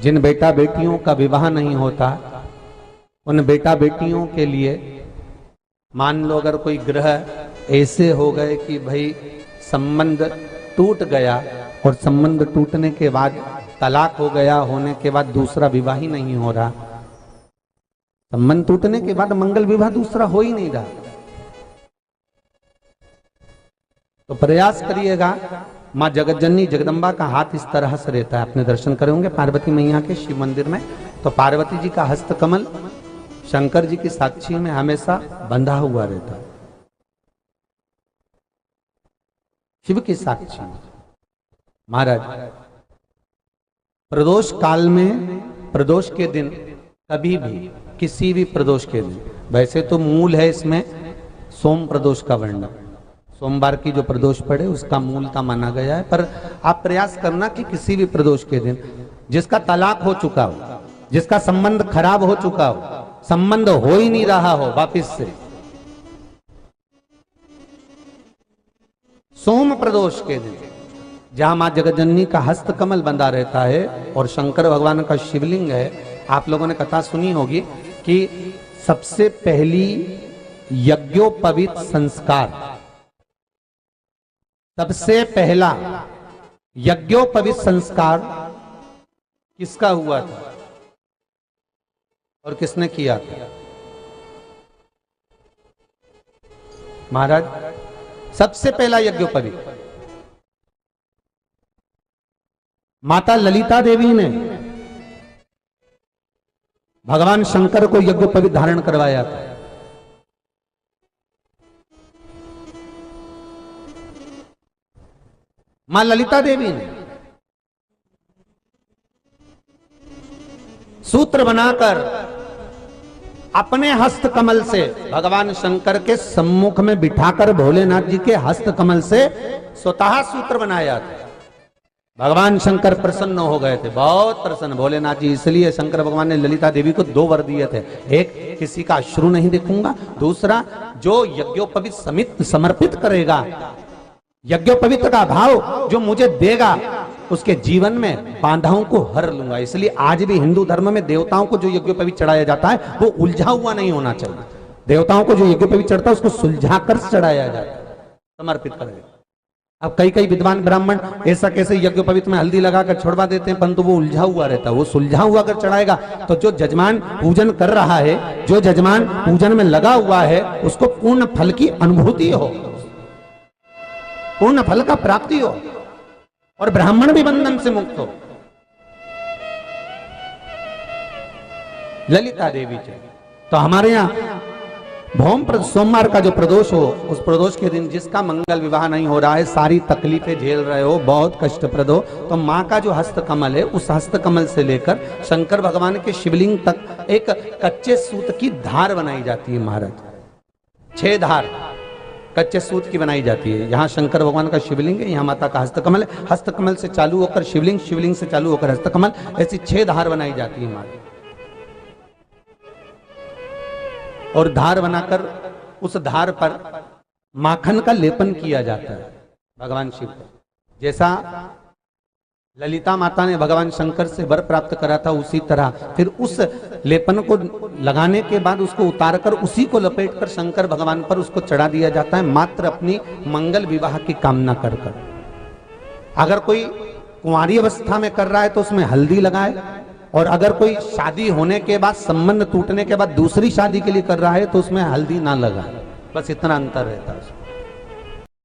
जिन बेटा बेटियों का विवाह नहीं होता उन बेटा बेटियों के लिए मान लो अगर कोई ग्रह ऐसे हो गए कि भाई संबंध टूट गया और संबंध टूटने के बाद तलाक हो गया, होने के बाद दूसरा विवाह ही नहीं हो रहा, संबंध टूटने के बाद मंगल विवाह दूसरा हो ही नहीं रहा, तो प्रयास करिएगा। माँ जगतजननी जगदम्बा का हाथ इस तरह से रहता है, आपने दर्शन करे होंगे पार्वती मैया के शिव मंदिर में, तो पार्वती जी का हस्त कमल शंकर जी की साक्षी में हमेशा बंधा हुआ रहता है, शिव की साक्षी। महाराज प्रदोष काल में, प्रदोष के दिन कभी भी, किसी भी प्रदोष के दिन, वैसे तो मूल है इसमें सोम प्रदोष का वर्णन, सोमवार की जो प्रदोष पड़े उसका मूलता माना गया है, पर आप प्रयास करना कि किसी भी प्रदोष के दिन जिसका तलाक हो चुका हो, जिसका संबंध खराब हो चुका हो, संबंध हो ही नहीं रहा हो वापिस से, सोम प्रदोष के दिन जहां मां जगतजननी का हस्त कमल बंधा रहता है और शंकर भगवान का शिवलिंग है। आप लोगों ने कथा सुनी होगी कि सबसे पहली यज्ञोपवीत संस्कार, सबसे पहला यज्ञोपवीत संस्कार किसका हुआ था और किसने किया था? महाराज सबसे पहला यज्ञोपवीत माता ललिता देवी ने भगवान शंकर को यज्ञोपवीत धारण करवाया था। मां ललिता देवी ने सूत्र बनाकर अपने हस्त कमल से भगवान शंकर के सम्मुख में बिठाकर भोलेनाथ जी के हस्त कमल से स्वतः सूत्र बनाया था। भगवान शंकर प्रसन्न हो गए थे, बहुत प्रसन्न भोलेनाथ जी, इसलिए शंकर भगवान ने ललिता देवी को 2 वर दिए थे, एक किसी का अश्रु नहीं देखूंगा, दूसरा जो यज्ञोपवीत समित समर्पित करेगा, यज्ञोपवीत का भाव जो मुझे देगा उसके जीवन में बाधाओं को हर लूंगा। इसलिए आज भी हिंदू धर्म में देवताओं को जो यज्ञोपवीत चढ़ाया जाता है वो उलझा हुआ नहीं होना चाहिए। देवताओं को जो यज्ञोपवीत चढ़ता है उसको सुलझा कर चढ़ाया जाता है, समर्पित करेगा। अब कई विद्वान ब्राह्मण ऐसा कैसे यज्ञोपवीत में हल्दी लगाकर छोड़वा देते हैं, परंतु वो उलझा हुआ रहता है, वो सुलझा हुआ अगर चढ़ाएगा तो जो जजमान पूजन कर रहा है, जो जजमान पूजन में लगा हुआ है, उसको पूर्ण फल की अनुभूति हो, पूर्ण फल का प्राप्ति हो और ब्राह्मण भी बंधन से मुक्त हो। ललिता देवी चाहिए। तो हमारे यहाँ भौम सोमवार का जो प्रदोष हो, उस प्रदोष के दिन जिसका मंगल विवाह नहीं हो रहा है, सारी तकलीफें झेल रहे हो, बहुत कष्टप्रद हो, तो माँ का जो हस्त कमल है उस हस्त कमल से लेकर शंकर भगवान के शिवलिंग तक एक कच्चे सूत की धार बनाई जाती है। महाराज 6 धार कच्चे सूत की बनाई जाती है। यहाँ शंकर भगवान का शिवलिंग है, यहाँ माता का हस्तकमल है, हस्तकमल से चालू होकर शिवलिंग, शिवलिंग से चालू होकर हस्तकमल, ऐसी 6 धार बनाई जाती है माता। और धार बनाकर उस धार पर माखन का लेपन किया जाता है भगवान शिव को। जैसा ललिता माता ने भगवान शंकर से वर प्राप्त करा था, उसी तरह फिर उस लेपन को लगाने के बाद उसको उतारकर उसी को लपेटकर शंकर भगवान पर उसको चढ़ा दिया जाता है, मात्र अपनी मंगल विवाह की कामना कर कर। अगर कोई कुंवारी अवस्था में कर रहा है तो उसमें हल्दी लगाए, और अगर कोई शादी होने के बाद, संबंध टूटने के बाद दूसरी शादी के लिए कर रहा है तो उसमें हल्दी ना लगाए, बस इतना अंतर रहता है।